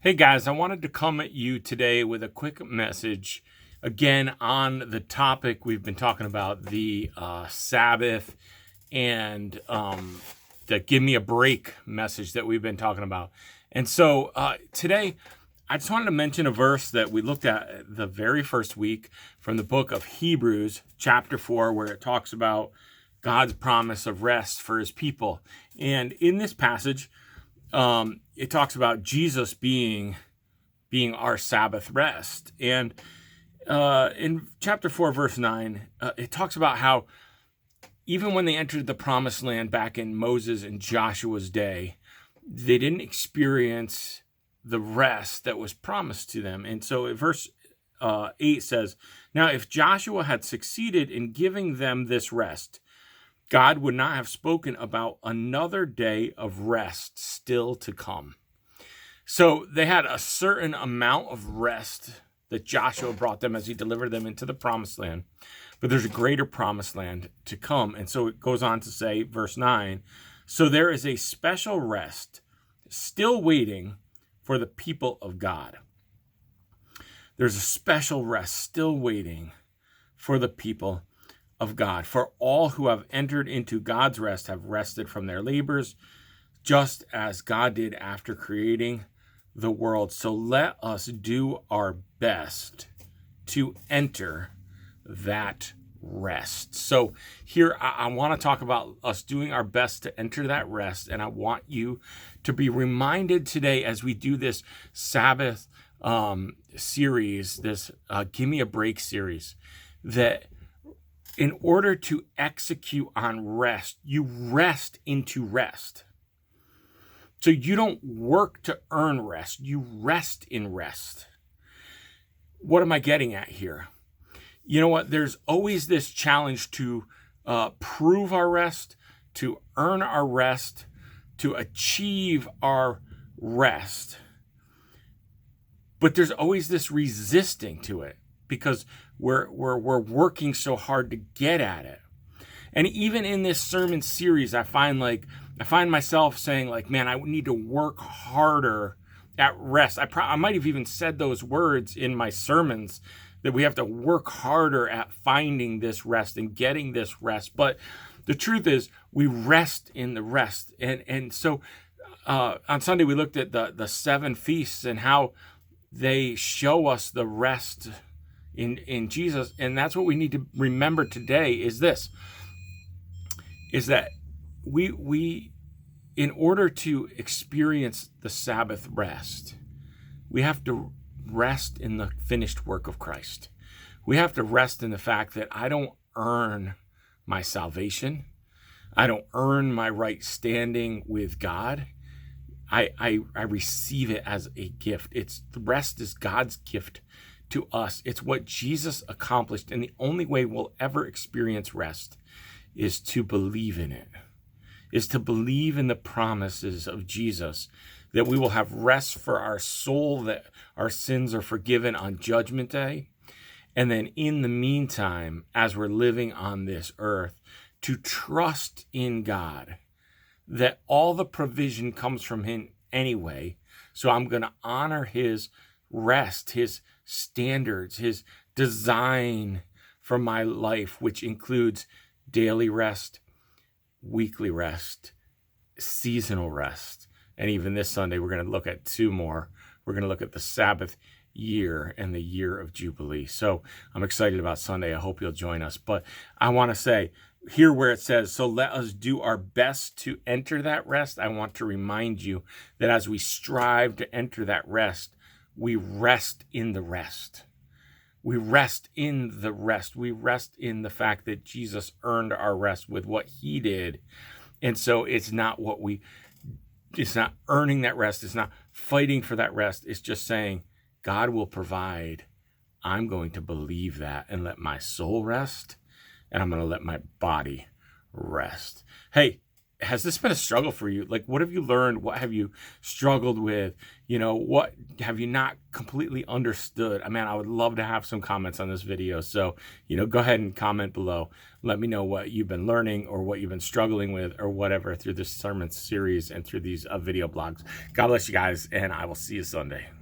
Hey guys, I wanted to come at you today with a quick message again on the topic we've been talking about, the Sabbath and the give me a break message that we've been talking about. And so today, I just wanted to mention a verse that we looked at the very first week from the book of Hebrews, chapter 4, where it talks about God's promise of rest for his people. And in this passage, it talks about Jesus being our Sabbath rest. And in chapter 4, verse 9, it talks about how even when they entered the promised land back in Moses and Joshua's day, they didn't experience the rest that was promised to them. And so verse 8 says, "Now if Joshua had succeeded in giving them this rest, God would not have spoken about another day of rest still to come." So they had a certain amount of rest that Joshua brought them as he delivered them into the promised land. But there's a greater promised land to come. And so it goes on to say, verse 9, "So there is a special rest still waiting for the people of God." There's a special rest still waiting for the people of God. "For all who have entered into God's rest have rested from their labors, just as God did after creating the world. So let us do our best to enter that rest." So here I want to talk about us doing our best to enter that rest. And I want you to be reminded today as we do this Sabbath series, this Give Me a Break series, that in order to execute on rest, you rest into rest. So you don't work to earn rest, you rest in rest. What am I getting at here? You know what? There's always this challenge to prove our rest, to earn our rest, to achieve our rest. But there's always this resisting to it because we're working so hard to get at it. And even in this sermon series, I find myself saying like, man, I need to work harder at rest. I might have even said those words in my sermons, that we have to work harder at finding this rest and getting this rest. But the truth is, we rest in the rest. And so on Sunday, we looked at the 7 feasts and how they show us the rest in Jesus. And that's what we need to remember today is this, is that we in order to experience the Sabbath rest, we have to rest in the finished work of Christ. We have to rest in the fact that I don't earn my salvation. I don't earn my right standing with God. I receive it as a gift. The rest is God's gift to us. It's what Jesus accomplished. And the only way we'll ever experience rest is to believe in it, is to believe in the promises of Jesus, that we will have rest for our soul, that our sins are forgiven on Judgment Day. And then in the meantime, as we're living on this earth, to trust in God, that all the provision comes from him anyway. So I'm going to honor his rest, his standards, his design for my life, which includes daily rest, weekly rest, seasonal rest. And even this Sunday, we're going to look at 2 more. We're going to look at the Sabbath year and the year of Jubilee. So I'm excited about Sunday. I hope you'll join us. But I want to say here where it says, "So let us do our best to enter that rest," I want to remind you that as we strive to enter that rest, we rest in the rest. We rest in the rest. We rest in the fact that Jesus earned our rest with what he did. And so it's not earning that rest. It's not fighting for that rest. It's just saying, God will provide. I'm going to believe that and let my soul rest. And I'm going to let my body rest. Hey, has this been a struggle for you? Like, what have you learned? What have you struggled with? You know, what have you not completely understood? I mean, I would love to have some comments on this video. So, you know, go ahead and comment below. Let me know what you've been learning or what you've been struggling with or whatever through this sermon series and through these video blogs. God bless you guys, and I will see you Sunday.